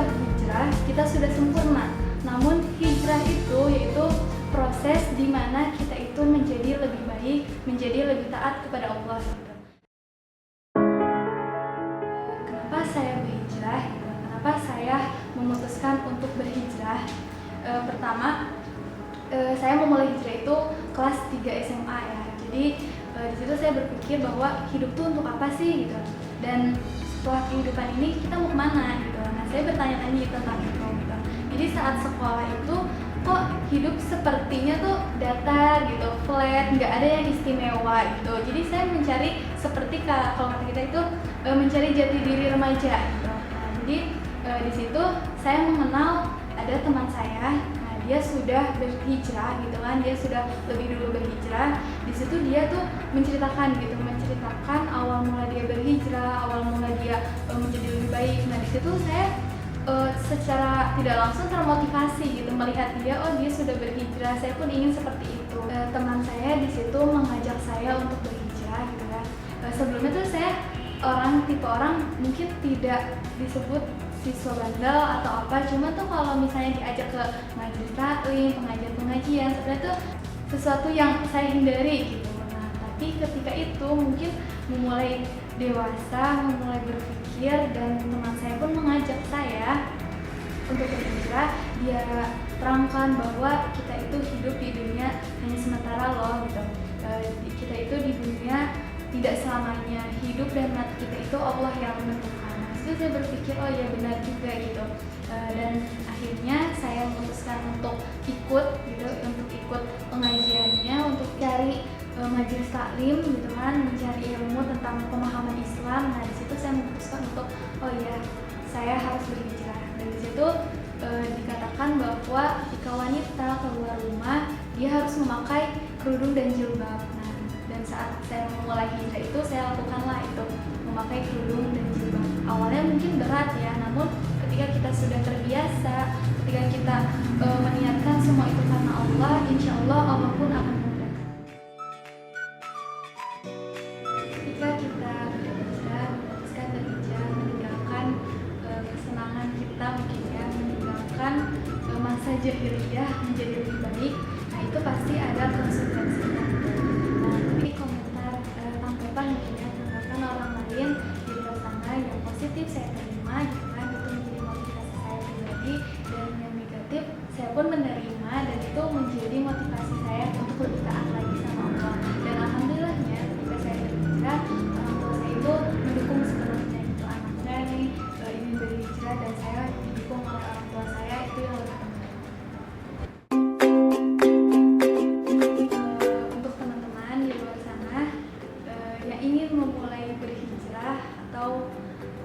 berhijrah, kita sudah sempurna. Namun hijrah itu yaitu proses di mana kita itu menjadi lebih baik, menjadi lebih taat kepada Allah. Kenapa saya berhijrah? Kenapa saya memutuskan untuk berhijrah? Pertama, saya memulai hijrah itu kelas 3 SMA ya. Jadi di situ saya berpikir bahwa hidup tuh untuk apa sih gitu. Dan setelah kehidupan ini kita mau kemana gitu. Nah, saya bertanya-tanya tentang itu gitu. Jadi saat sekolah itu kok hidup sepertinya tuh datar gitu, flat, nggak ada yang istimewa gitu. Jadi saya mencari seperti kalau kata kita itu mencari jati diri remaja gitu. Nah, jadi di situ saya mengenal ada teman saya. Nah, dia sudah berhijrah gitu kan, dia sudah lebih dulu berhijrah. Di situ dia tuh menceritakan awal mula dia berhijrah, awal mula dia menjadi lebih baik. Nah, di situ saya secara tidak langsung termotivasi gitu melihat dia, oh dia sudah berhijrah, saya pun ingin seperti itu. Teman saya di situ mengajak saya untuk berhijrah gitu kan. Sebelumnya tuh saya tipe orang mungkin tidak disebut siswa bandel atau apa, cuma tuh kalau misalnya diajak ke majelis taklim, pengajian sebenarnya tuh sesuatu yang saya hindari gitu. Nah, tapi ketika itu mungkin memulai dewasa, memulai berpikir, dan teman saya pun mengajak saya untuk berhijrah. Dia terangkan bahwa kita itu hidup di dunia hanya sementara loh gitu. Kita itu di dunia tidak selamanya hidup, dan mati kita itu Allah yang menentukan. Nah, itu saya berpikir oh ya benar juga gitu. Dan akhirnya saya memutuskan untuk ikut pengajiannya, untuk cari majelis taklim gitu kan, mencari ilmu tentang pemahaman Islam. Nah, di situ saya memutuskan untuk oh ya saya harus berhijrah. Dan di situ dikatakan bahwa jika wanita keluar rumah dia harus memakai kerudung dan jilbab. Nah, dan saat saya memulai hijrah itu saya lakukanlah itu, memakai kerudung dan jilbab. Awalnya mungkin berat ya, namun ketika kita sudah terbiasa, ketika kita meniatkan semua itu karena Allah, insya Allah Allah pun akan memudahkan. Ketika kita berhijrah, memutuskan berhijrah, meninggalkan kesenangan kita mungkin ya, meninggalkan masa jahiliyah menjadi lebih baik, nah itu pasti ada konsekuensinya. Nah, ini komentar tanggapan mungkin ya, tanggapan orang lain di luar sana yang positif saya terima gitu kan, itu menjadi motivasi saya pribadi, dan yang negatif saya pun menerima, dan itu menjadi motivasi saya untuk lebih taat lagi sama Allah. Dan alhamdulillahnya ketika saya berhijrah, orang tua saya itu mendukung sepenuhnya gitu. Anaknya ini ingin berhijrah dan saya didukung oleh orang tua saya, itu yang lebih penting. Untuk teman-teman di luar sana yang ingin memulai berhijrah atau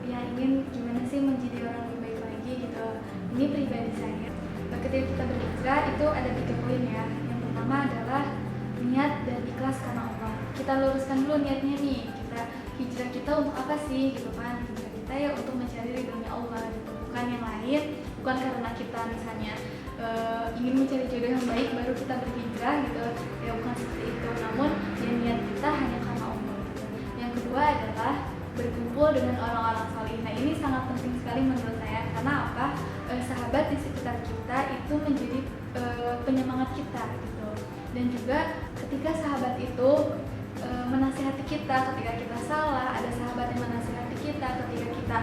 yang ingin gimana sih menjadi orang lebih baik lagi gitu, ini pribadi saya. Ketika kita berhijrah itu ada 3 poin ya. Yang pertama adalah niat dan ikhlas karena Allah. Kita luruskan dulu niatnya nih. Hijrah kita untuk apa sih gitu kan? Hijrah kita ya untuk mencari ridhonya Allah gitu. Bukan yang lain, bukan karena kita misalnya ingin mencari jodoh yang baik baru kita berhijrah gitu. Ya bukan seperti itu. Namun ya niat kita hanya karena Allah gitu. Yang kedua adalah berkumpul dengan orang-orang salih. Nah, ini sangat penting sekali menurut saya. Karena apa? Sahabat di sekitar kita itu menjadi penyemangat kita gitu. Dan juga ketika sahabat itu menasihati kita ketika kita salah, ada sahabat yang menasihati kita ketika kita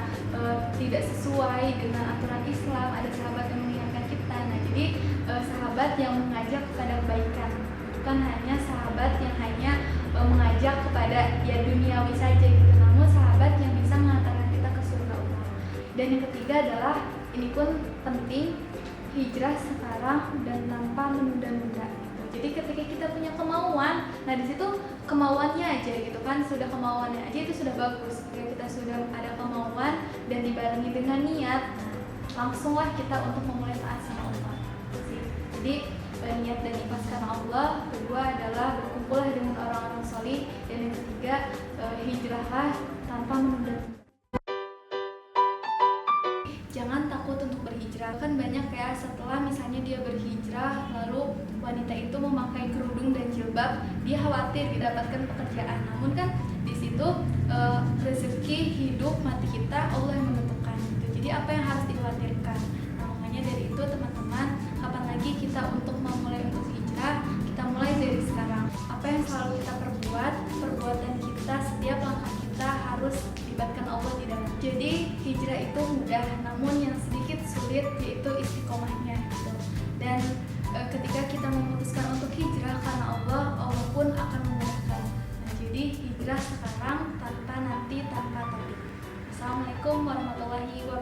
tidak sesuai dengan aturan Islam, ada sahabat yang mengingatkan kita. Nah, jadi sahabat yang mengajak kepada kebaikan, bukan hanya sahabat yang hanya mengajak kepada ya duniawi saja gitu, namun sahabat yang bisa mengantarkan kita ke surga Allah. Dan yang ketiga adalah, ini pun penting, hijrah sekarang dan tanpa menunda-nunda gitu. Jadi ketika kita punya kemauan, nah di situ kemauannya aja gitu kan, sudah kemauannya aja itu sudah bagus. Ketika kita sudah ada kemauan dan dibarengi dengan niat, nah langsunglah kita untuk memulai taat sama Allah. Jadi niat dan ikhlas karena Allah. Kedua adalah berkumpullah dengan orang-orang solih, dan yang ketiga hijrahlah tanpa menunda-nunda. Jangan takut untuk berhijrah. Kan banyak ya, setelah misalnya dia berhijrah lalu wanita itu memakai kerudung dan jilbab, dia khawatir didapatkan pekerjaan. Namun kan di situ rezeki hidup mati kita Allah yang menentukan gitu. Jadi apa yang harus dikhawatirkan? kita untuk memulai untuk hijrah, kita mulai dari sekarang. Apa yang selalu kita perbuat, perbuatan kita, setiap langkah kita harus libatkan Allah di dalam. Jadi hijrah itu mudah, namun yang sedikit sulit yaitu istiqomahnya gitu. Dan ketika kita memutuskan untuk hijrah karena Allah, Allah pun akan memudahkan. Nah, jadi hijrah sekarang tanpa nanti, tanpa tapi. Assalamualaikum warahmatullahi wabarakatuh.